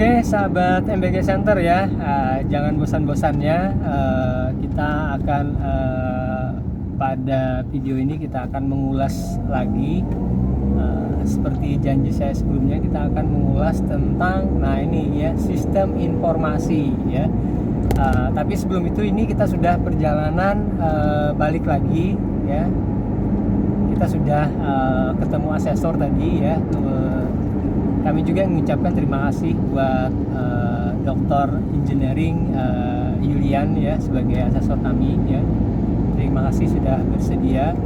Oke, sahabat MBG Center ya, jangan bosan-bosannya. Kita akan pada video ini kita akan mengulas lagi, seperti janji saya sebelumnya, kita akan mengulas tentang, nah ini ya, sistem informasi ya. Tapi sebelum itu ini kita sudah perjalanan balik lagi ya. Kita sudah ketemu asesor tadi ya. Kami juga mengucapkan terima kasih buat Dr. Engineering Yulian ya sebagai asesor kami ya. Terima kasih sudah bersedia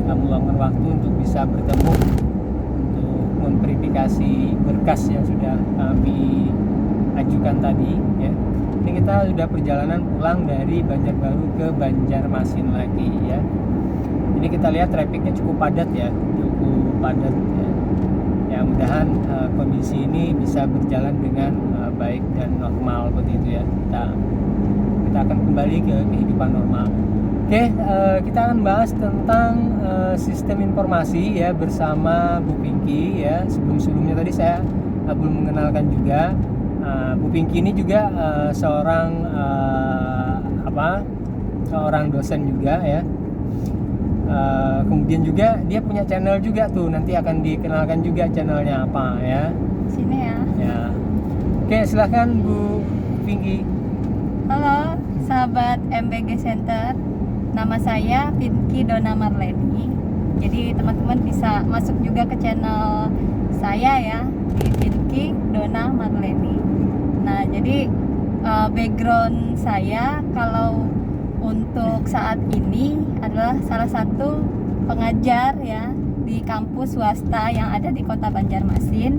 meluangkan waktu untuk bisa bertemu untuk memverifikasi berkas yang sudah kami ajukan tadi ya. Ini kita sudah perjalanan pulang dari Banjarbaru ke Banjarmasin lagi ya. Ini kita lihat trafficnya cukup padat ya, cukup padat ya. Ya mudahan kondisi ini bisa berjalan dengan baik dan normal seperti itu ya. Kita akan kembali ke kehidupan normal. Oke, kita akan bahas tentang sistem informasi ya bersama Bu Pinky ya. Sebelumnya tadi saya belum mengenalkan juga. Bu Pinky ini juga seorang dosen juga ya. Kemudian juga dia punya channel juga tuh, nanti akan dikenalkan juga channelnya apa ya. Sini ya. Ya. Oke, silahkan Bu Pinky. Halo sahabat MBG Center, nama saya Pinky Dona Marleni. Jadi teman-teman bisa masuk juga ke channel saya ya, di Pinky Dona Marleni. Nah jadi background saya kalau untuk saat ini adalah salah satu pengajar ya di kampus swasta yang ada di Kota Banjarmasin,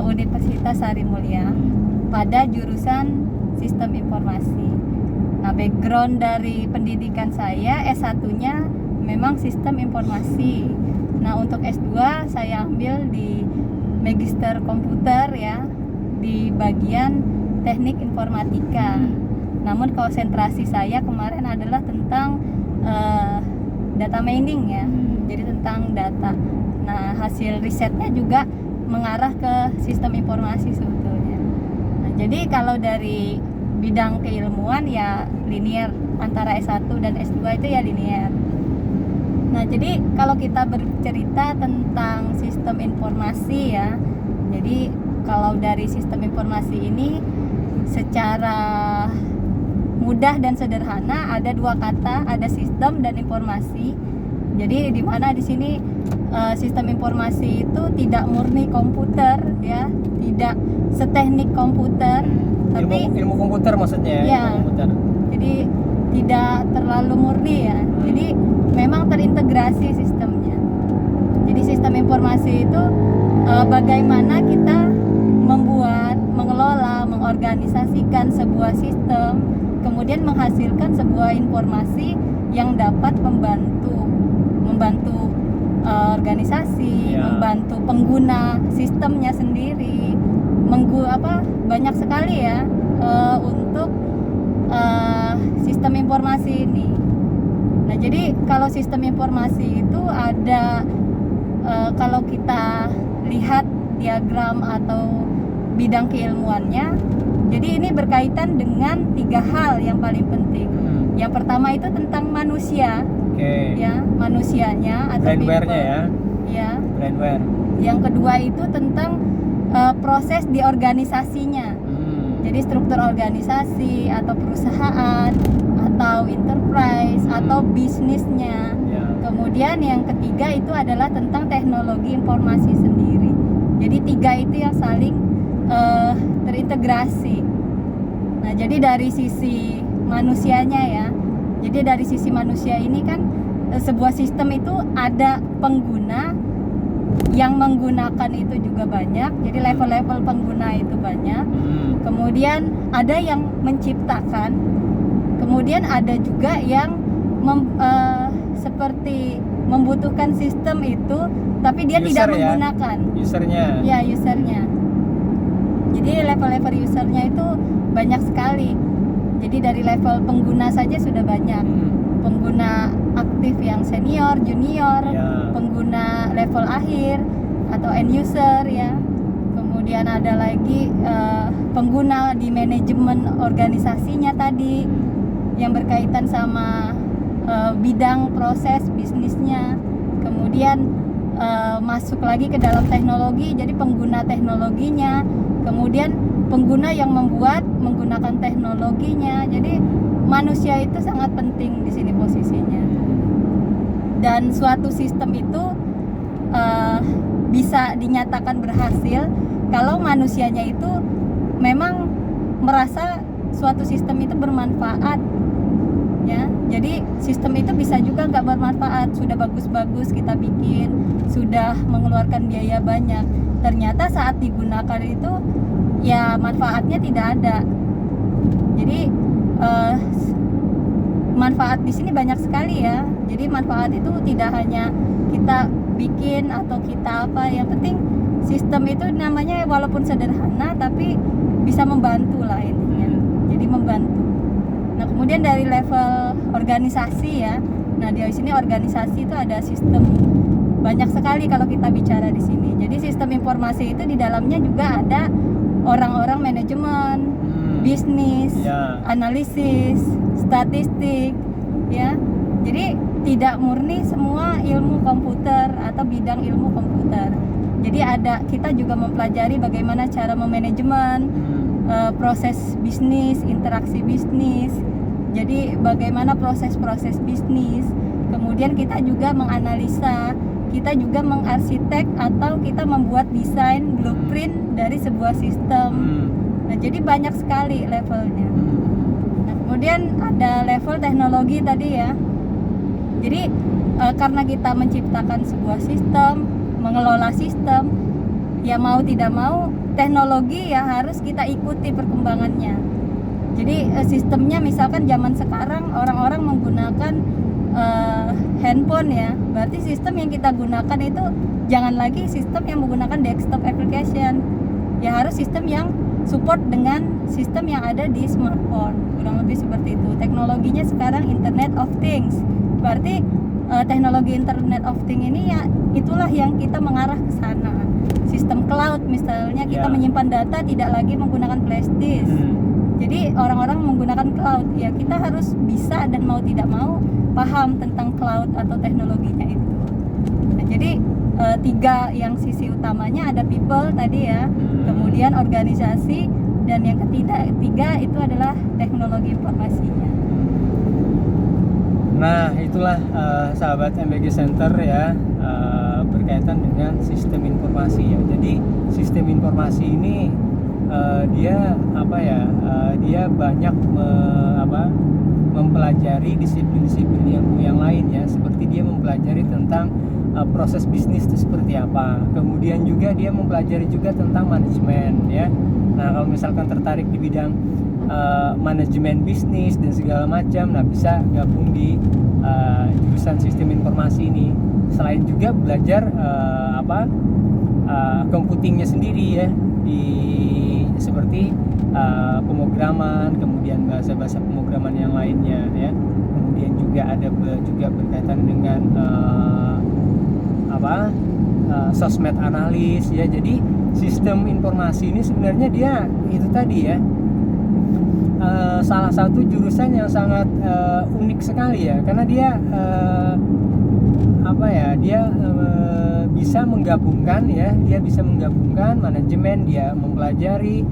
Universitas Sari Mulia, pada jurusan Sistem Informasi. Nah, background dari pendidikan saya S1-nya memang Sistem Informasi. Nah, untuk S2 saya ambil di Magister Komputer ya, di bagian Teknik Informatika. Namun konsentrasi saya kemarin adalah tentang data mining ya, jadi tentang data. Nah hasil risetnya juga mengarah ke sistem informasi sebetulnya. Nah, jadi kalau dari bidang keilmuan ya linear, antara S1 dan S2 itu ya linear. Nah jadi kalau kita bercerita tentang sistem informasi ya, jadi kalau dari sistem informasi ini secara mudah dan sederhana ada dua kata, ada sistem dan informasi. Jadi di mana di sini sistem informasi itu tidak murni komputer ya, tidak seteknik komputer, tapi ilmu komputer maksudnya ya. Komputer. Jadi tidak terlalu murni ya. Jadi memang terintegrasi sistemnya. Jadi sistem informasi itu bagaimana kita membuat, mengelola, mengorganisasikan sebuah sistem, kemudian menghasilkan sebuah informasi yang dapat membantu organisasi, membantu pengguna sistemnya sendiri, banyak sekali ya untuk sistem informasi ini. Nah jadi kalau sistem informasi itu ada, kalau kita lihat diagram atau bidang keilmuannya, jadi ini berkaitan dengan tiga hal yang paling penting. Yang pertama itu tentang manusia, ya manusianya atau brainware-nya ya. Ya. Brainware. Yang kedua itu tentang proses di organisasinya. Jadi struktur organisasi atau perusahaan atau enterprise atau bisnisnya. Ya. Kemudian yang ketiga itu adalah tentang teknologi informasi sendiri. Jadi tiga itu yang saling terintegrasi. Nah, jadi dari sisi manusianya ya. Jadi dari sisi manusia ini kan sebuah sistem itu ada pengguna yang menggunakan itu juga banyak. Jadi level-level pengguna itu banyak. Kemudian ada yang menciptakan. Kemudian ada juga yang seperti membutuhkan sistem itu tapi dia tidak menggunakan. Usernya. Ya, usernya. Jadi level-level usernya itu banyak sekali. Jadi dari level pengguna saja sudah banyak. Pengguna aktif yang senior, junior, pengguna level akhir atau end user ya. Kemudian kemudian ada lagi pengguna di manajemen organisasinya tadi yang berkaitan sama bidang proses bisnisnya, kemudian masuk lagi ke dalam teknologi, jadi pengguna teknologinya, kemudian pengguna yang menggunakan teknologinya. Jadi manusia itu sangat penting di sini posisinya. Dan suatu sistem itu bisa dinyatakan berhasil kalau manusianya itu memang merasa suatu sistem itu bermanfaat, ya. Jadi sistem itu bisa juga nggak bermanfaat, sudah bagus-bagus kita bikin, sudah mengeluarkan biaya banyak, ternyata saat digunakan itu ya manfaatnya tidak ada. Jadi manfaat di sini banyak sekali ya. Jadi manfaat itu tidak hanya kita bikin atau kita apa, yang penting sistem itu namanya walaupun sederhana tapi bisa membantu lah intinya. Jadi membantu. Nah, kemudian dari level organisasi ya. Nah, di sini organisasi itu ada sistem banyak sekali kalau kita bicara di sini. Jadi sistem informasi itu di dalamnya juga ada orang-orang manajemen, bisnis, analisis, statistik, ya. Jadi tidak murni semua ilmu komputer atau bidang ilmu komputer. Jadi kita juga mempelajari bagaimana cara memanajemen proses bisnis, interaksi bisnis. Jadi bagaimana proses-proses bisnis. Kemudian kita juga menganalisa, kita juga mengarsitek atau kita membuat desain blueprint dari sebuah sistem. Nah, jadi banyak sekali levelnya. Nah, kemudian ada level teknologi tadi ya. Jadi karena kita menciptakan sebuah sistem, mengelola sistem, ya mau tidak mau teknologi ya harus kita ikuti perkembangannya. Jadi sistemnya misalkan zaman sekarang orang-orang menggunakan handphone ya, berarti sistem yang kita gunakan itu jangan lagi sistem yang menggunakan desktop application, ya harus sistem yang support dengan sistem yang ada di smartphone, kurang lebih seperti itu. Teknologinya sekarang Internet of Things, berarti teknologi Internet of Things ini ya itulah yang kita mengarah ke sana. Sistem cloud misalnya, kita menyimpan data tidak lagi menggunakan flash disk. Jadi orang-orang menggunakan cloud, ya kita harus bisa dan mau tidak mau paham tentang cloud atau teknologinya itu. Nah, jadi tiga yang sisi utamanya ada people tadi ya, kemudian organisasi, dan yang ketiga itu adalah teknologi informasinya. Nah, itulah sahabat MBG Center ya, berkaitan dengan sistem informasi ya. Jadi sistem informasi ini dia dia banyak mempelajari disiplin-disiplin ilmu yang lain ya, seperti dia mempelajari tentang proses bisnis itu seperti apa. Kemudian juga dia mempelajari juga tentang manajemen ya. Nah, kalau misalkan tertarik di bidang manajemen bisnis dan segala macam, nah bisa gabung di jurusan sistem informasi ini. Selain juga belajar computingnya sendiri ya, seperti pemrograman, kemudian bahasa-bahasa pemrograman yang lainnya ya. Kemudian juga ada juga berkaitan dengan sosmed analis ya. Jadi sistem informasi ini sebenarnya dia itu tadi ya, salah satu jurusan yang sangat unik sekali ya, karena dia bisa menggabungkan ya, dia bisa menggabungkan manajemen, dia mempelajari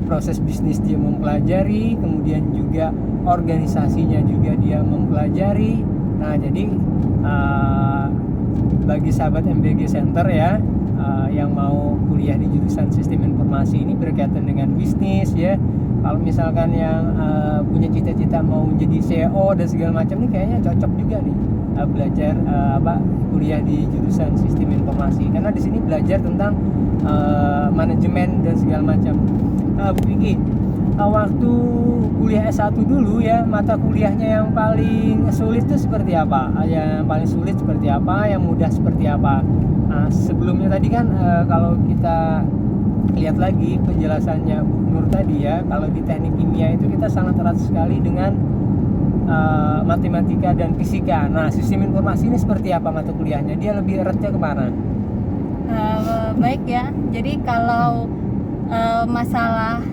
proses bisnis, dia mempelajari, kemudian juga organisasinya juga dia mempelajari. Nah, jadi bagi sahabat MBG Center ya, yang mau kuliah di jurusan sistem informasi ini berkaitan dengan bisnis ya, kalau misalkan yang punya cita-cita mau menjadi CEO dan segala macam, ini kayaknya cocok juga nih belajar kuliah di jurusan sistem informasi, karena di sini belajar tentang manajemen dan segala macam. Bu Vicky, waktu kuliah S1 dulu ya, mata kuliahnya yang paling sulit itu seperti apa? Yang paling sulit seperti apa? Yang mudah seperti apa? Nah, sebelumnya tadi kan kalau kita lihat lagi penjelasannya Bu Nur tadi ya, kalau di teknik kimia itu kita sangat erat sekali dengan matematika dan fisika. Nah, sistem informasi ini seperti apa mata kuliahnya? Dia lebih eratnya kemana? Baik ya, jadi kalau masalah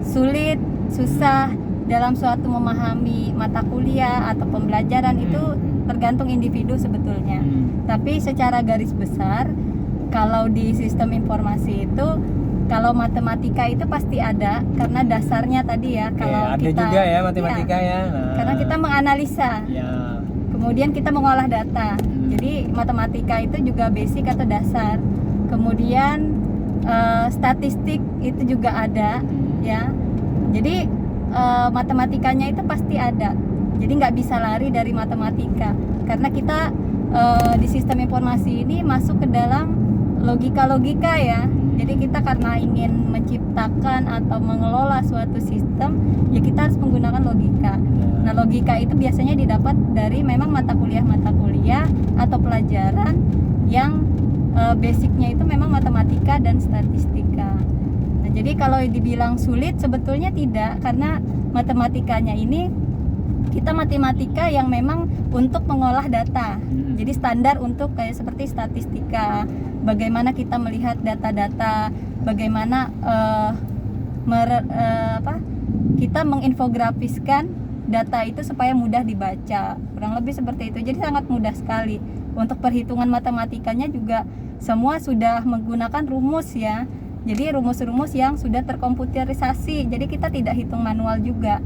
sulit, susah dalam suatu memahami mata kuliah atau pembelajaran itu tergantung individu sebetulnya. Tapi secara garis besar, kalau di sistem informasi itu, kalau matematika itu pasti ada karena dasarnya tadi ya. Oke, kalau ada kita juga ya matematika ya. Nah, karena kita menganalisa, ya. kemudian kita mengolah data. Jadi matematika itu juga basic atau dasar. Kemudian statistik itu juga ada ya. Jadi matematikanya itu pasti ada. Jadi nggak bisa lari dari matematika karena kita di sistem informasi ini masuk ke dalam logika ya. Jadi kita karena ingin menciptakan atau mengelola suatu sistem, ya kita harus menggunakan logika. Nah, logika itu biasanya didapat dari memang mata kuliah atau pelajaran yang basicnya itu memang matematika dan statistika. Nah, jadi kalau dibilang sulit sebetulnya tidak, karena matematikanya ini kita matematika yang memang untuk mengolah data. Jadi standar untuk kayak seperti statistika, bagaimana kita melihat data-data, bagaimana kita menginfografiskan data itu supaya mudah dibaca, kurang lebih seperti itu. Jadi sangat mudah sekali. Untuk perhitungan matematikanya juga semua sudah menggunakan rumus ya. Jadi rumus-rumus yang sudah terkomputerisasi. Jadi kita tidak hitung manual juga.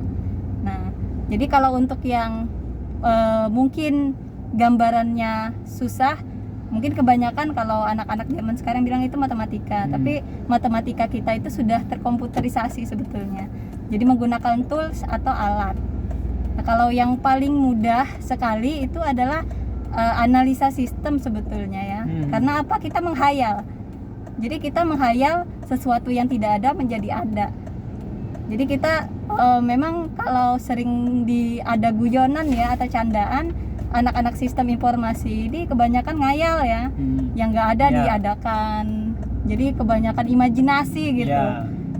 Nah, jadi kalau untuk yang mungkin gambarannya susah, mungkin kebanyakan kalau anak-anak zaman sekarang bilang itu matematika, tapi matematika kita itu sudah terkomputerisasi sebetulnya. Jadi menggunakan tools atau alat. Nah, kalau yang paling mudah sekali itu adalah analisa sistem sebetulnya ya. Karena apa? Kita menghayal. Jadi kita menghayal sesuatu yang tidak ada menjadi ada. Jadi kita memang kalau sering ada guyonan ya atau candaan, anak-anak sistem informasi ini kebanyakan ngayal ya, yang nggak ada diadakan. Jadi kebanyakan imajinasi gitu.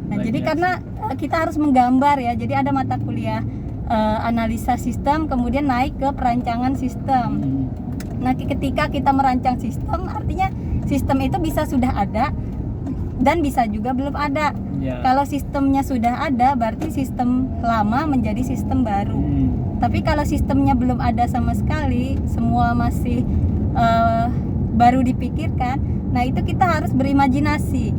Nah, jadi karena kita harus menggambar ya. Jadi ada mata kuliah analisa sistem, kemudian naik ke perancangan sistem. Nah, ketika kita merancang sistem, artinya sistem itu bisa sudah ada dan bisa juga belum ada. Kalau sistemnya sudah ada, berarti sistem lama menjadi sistem baru. Tapi kalau sistemnya belum ada sama sekali, semua masih baru dipikirkan, nah itu kita harus berimajinasi.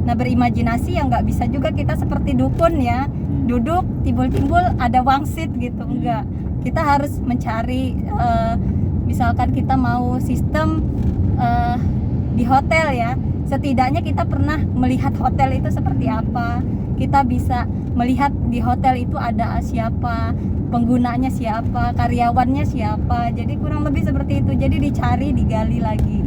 Nah, berimajinasi yang nggak bisa juga kita seperti dukun ya, duduk timbul-timbul ada wangsit gitu, enggak. Kita harus mencari, misalkan kita mau sistem di hotel ya, setidaknya kita pernah melihat hotel itu seperti apa. Kita bisa melihat di hotel itu ada siapa, penggunanya siapa, karyawannya siapa. Jadi kurang lebih seperti itu. Jadi dicari, digali lagi.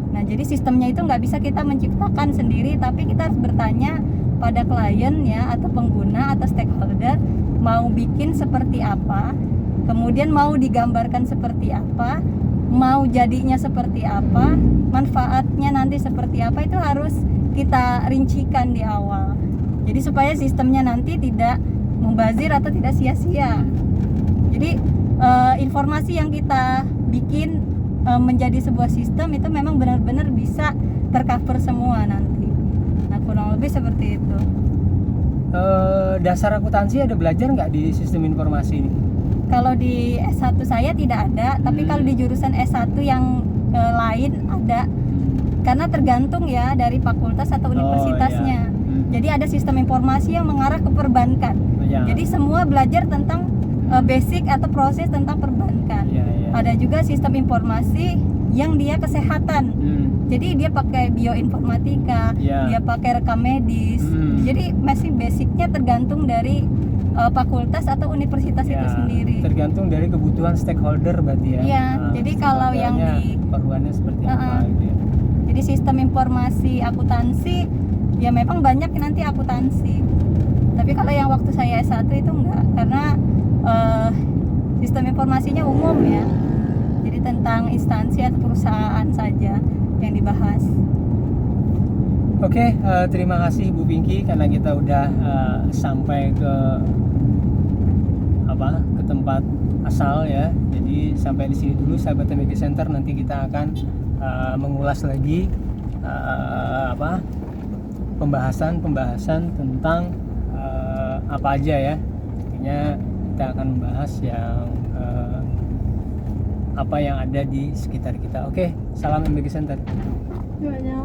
Nah, jadi sistemnya itu nggak bisa kita menciptakan sendiri, tapi kita harus bertanya pada klien ya, atau pengguna atau stakeholder, mau bikin seperti apa, kemudian mau digambarkan seperti apa, mau jadinya seperti apa, manfaatnya nanti seperti apa, itu harus kita rincikan di awal. Jadi supaya sistemnya nanti tidak membazir atau tidak sia-sia. Jadi informasi yang kita bikin menjadi sebuah sistem itu memang benar-benar bisa tercover semua nanti. Nah, kurang lebih seperti itu. Dasar akuntansi ada belajar nggak di sistem informasi ini? Kalau di S1 saya tidak ada, tapi kalau di jurusan S1 yang lain ada. Karena tergantung ya dari fakultas atau universitasnya. Jadi ada sistem informasi yang mengarah ke perbankan. Jadi semua belajar tentang basic atau proses tentang perbankan. Ada juga sistem informasi yang dia kesehatan. Jadi dia pakai bioinformatika, dia pakai rekam medis. Jadi masih basicnya tergantung dari fakultas atau universitas itu sendiri. Tergantung dari kebutuhan stakeholder berarti ya. Iya, jadi kalau yang di perluannya seperti apa gitu ya. Jadi sistem informasi akuntansi ya memang banyak nanti akuntansi. Tapi kalau yang waktu saya S1 itu enggak, karena sistem informasinya umum ya. Jadi tentang instansi atau perusahaan saja yang dibahas. Oke, terima kasih Bu Pinky karena kita udah sampai ke tempat asal ya. Jadi sampai di sini dulu sahabat MBG Center, nanti kita akan mengulas lagi pembahasan tentang apa aja ya. Intinya kita akan membahas yang apa yang ada di sekitar kita. Oke, salam MBG Center. Banyak.